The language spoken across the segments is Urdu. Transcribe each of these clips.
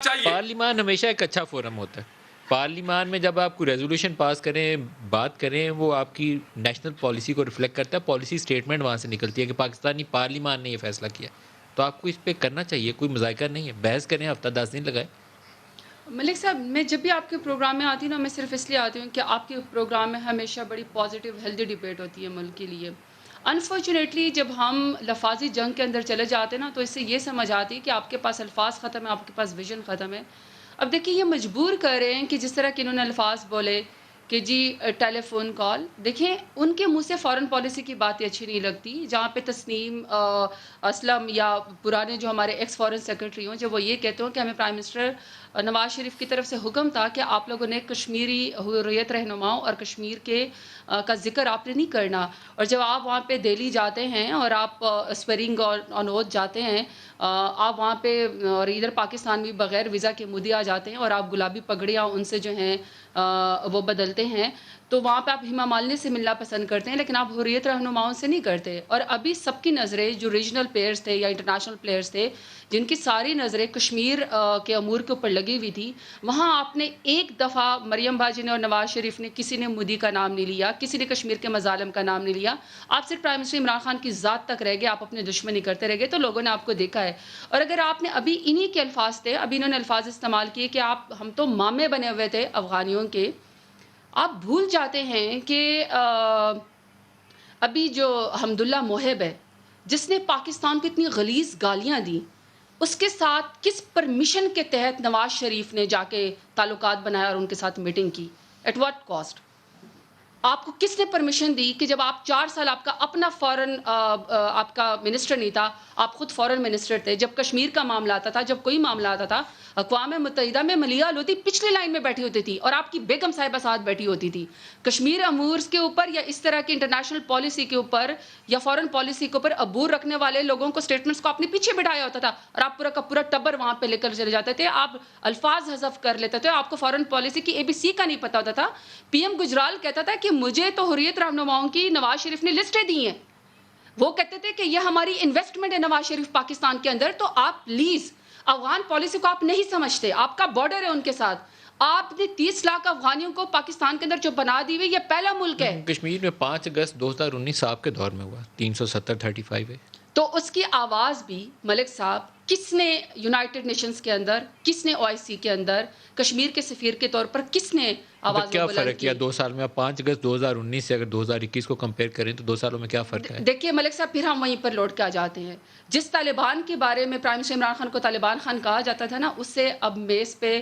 چاہیے. پارلیمان ہمیشہ ایک اچھا فورم ہوتا ہے. پارلیمان میں جب آپ کو ریزولوشن پاس کریں، بات کریں، وہ آپ کی نیشنل پالیسی کو ریفلیکٹ کرتا ہے. پالیسی سٹیٹمنٹ وہاں سے نکلتی ہے کہ پاکستانی پارلیمان نے یہ فیصلہ کیا. تو آپ کو اس پہ کرنا چاہیے، کوئی مذائقہ نہیں ہے. بحث کریں، ہفتہ 10 دن لگائیں. ملک صاحب، میں جب بھی آپ کے پروگرام میں آتی ہوں نا، میں صرف اس لیے آتی ہوں کہ آپ کے پروگرام میں ہمیشہ بڑی پازیٹیو ہیلدی ڈبیٹ ہوتی ہے ملک کے لیے. انفارچونیٹلی جب ہم لفاظی جنگ کے اندر چلے جاتے ہیں نا، تو اس سے یہ سمجھ آتی ہے کہ آپ کے پاس الفاظ ختم ہے، آپ کے پاس ویژن ختم ہے. اب دیکھیے، یہ مجبور کر رہے ہیں کہ جس طرح کہ انہوں نے الفاظ بولے کہ جی ٹیلی فون کال، دیکھیں ان کے منہ سے فارن پالیسی کی باتیں اچھی نہیں لگتی. جہاں پہ تسنیم اسلم یا پرانے جو ہمارے ایکس فارن سیکرٹری ہوں، جب وہ یہ کہتے ہوں کہ ہمیں پرائم منسٹر نواز شریف کی طرف سے حکم تھا کہ آپ لوگوں نے کشمیری حریت رہنماؤں اور کشمیر کے کا ذکر آپ نے نہیں کرنا. اور جب آپ وہاں پہ دہلی جاتے ہیں اور آپ اسپیرنگ آن اوتھ جاتے ہیں، آپ وہاں پہ اور ادھر پاکستان بھی بغیر ویزا کے مودی آ جاتے ہیں اور آپ گلابی پگڑیاں ان سے جو ہیں وہ بدلتے ہیں، تو وہاں پہ آپ ہیما مالنی سے ملنا پسند کرتے ہیں، لیکن آپ حریت رہنماؤں سے نہیں کرتے. اور ابھی سب کی نظریں جو ریجنل پلیئرز تھے یا انٹرنیشنل پلیئرز تھے، جن کی ساری نظریں کشمیر کے امور کے اوپر لگی ہوئی تھی، وہاں آپ نے ایک دفعہ مریم باجی نے اور نواز شریف نے کسی نے مودی کا نام نہیں لیا، کسی نے کشمیر کے مظالم کا نام نہیں لیا. آپ صرف پرائم منسٹر عمران خان کی ذات تک رہ گئے، آپ اپنے دشمنی کرتے رہ گئے، تو لوگوں نے آپ کو دیکھا ہے. اور اگر آپ نے ابھی انہی کے الفاظ تھے، ابھی انہوں نے الفاظ استعمال کیے کہ ہم تو مامے بنے ہوئے تھے افغانیوں کے. آپ بھول جاتے ہیں کہ ابھی جو حمداللہ محب ہے، جس نے پاکستان کو اتنی غلیظ گالیاں دی، اس کے ساتھ کس پرمیشن کے تحت نواز شریف نے جا کے تعلقات بنایا اور ان کے ساتھ میٹنگ کی؟ At what cost? آپ کو کس نے پرمیشن دی کہ جب آپ 4 سال آپ کا اپنا فورن آپ کا منسٹر نہیں تھا، آپ خود فورن منسٹر تھے، جب کشمیر کا معاملہ آتا تھا، جب کوئی معاملہ آتا تھا، اقوام متحدہ میں ملیحہ لودھی پچھلی لائن میں بیٹھی ہوتی تھی اور آپ کی بیگم صاحبہ ساتھ بیٹھی ہوتی تھی. کشمیر امور کے اوپر یا اس طرح کی انٹرنیشنل پالیسی کے اوپر یا فورن پالیسی کے اوپر عبور رکھنے والے لوگوں کو اسٹیٹمنٹس کو آپ نے پیچھے بٹھایا ہوتا تھا اور آپ پورا کا پورا ٹبر وہاں پہ لے کر چلے جاتے تھے. آپ الفاظ حذف کر لیتے تھے، آپ کو فورن پالیسی کی ABC کا نہیں پتا ہوتا تھا. پی ایم گجرال کہتا تھا کہ مجھے تو حریت رہنماؤں کی نواز شریف نے لسٹیں دی ہیں. وہ کہتے تھے کہ یہ ہماری انویسٹمنٹ ہے نواز شریف پاکستان کے اندر. تو آپ پلیز افغان پالیسی کو آپ نہیں سمجھتے. آپ کا بارڈر ہے ان کے ساتھ. آپ نے 30 لاکھ افغانیوں کو پاکستان کے اندر جو بنا دی ہوئی، یہ پہلا ملک ہے. کشمیر میں 5 اگست 2019 آپ کے دور میں ہوا. 370-35 ہے. تو اس کی آواز بھی ملک صاحب کس نے یونائٹڈ نیشنز کے اندر، کس نے OIC کے اندر کشمیر کے سفیر کے طور پر کس نے آواز کیا بلند فرق کی؟ کیا 2 سال میں؟ آپ 5 اگست 2019 سے اگر 2021 کو کمپیئر کریں تو 2 سالوں میں کیا فرق ہے؟ دیکھیے ملک صاحب، پھر ہم وہیں پر لوٹ کے آ جاتے ہیں. جس طالبان کے بارے میں پرائم منسٹر عمران خان کو طالبان خان کہا جاتا تھا نا، اس سے اب میز پہ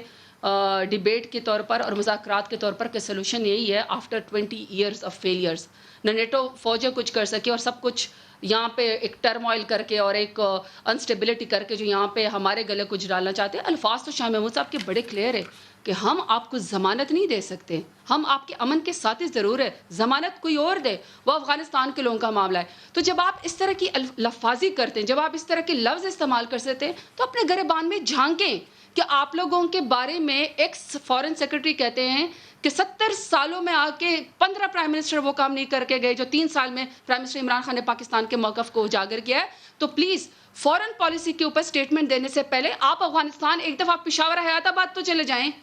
ڈیبیٹ کے طور پر اور مذاکرات کے طور پر کہ سلوشن یہی ہے آفٹر 20 ایئرز آف فیلیئرز. نہ نیٹو فوجیں کچھ کر سکی اور سب کچھ یہاں پہ ایک ٹرموائل کر کے اور ایک انسٹیبلٹی کر کے جو یہاں پہ ہمارے گلے کچھ ڈالنا چاہتے ہیں. الفاظ تو شاہ محمود صاحب کے بڑے کلیئر ہے کہ ہم آپ کو ضمانت نہیں دے سکتے، ہم آپ کے امن کے ساتھی ضرور ہے، ضمانت کوئی اور دے، وہ افغانستان کے لوگوں کا معاملہ ہے. تو جب آپ اس طرح کی لفاظی کرتے ہیں، جب آپ اس طرح کے لفظ استعمال کر سکتے ہیں، تو اپنے گریبان میں جھانکیں کہ آپ لوگوں کے بارے میں ایکس فارن سیکرٹری کہتے ہیں کہ 70 سالوں میں آ کے 15 پرائم منسٹر وہ کام نہیں کر کے گئے جو 3 سال میں پرائم منسٹر عمران خان نے پاکستان کے موقف کو اجاگر کیا ہے. تو پلیز فارن پالیسی کے اوپر سٹیٹمنٹ دینے سے پہلے آپ افغانستان ایک دفعہ پشاور حیات آباد تو چلے جائیں.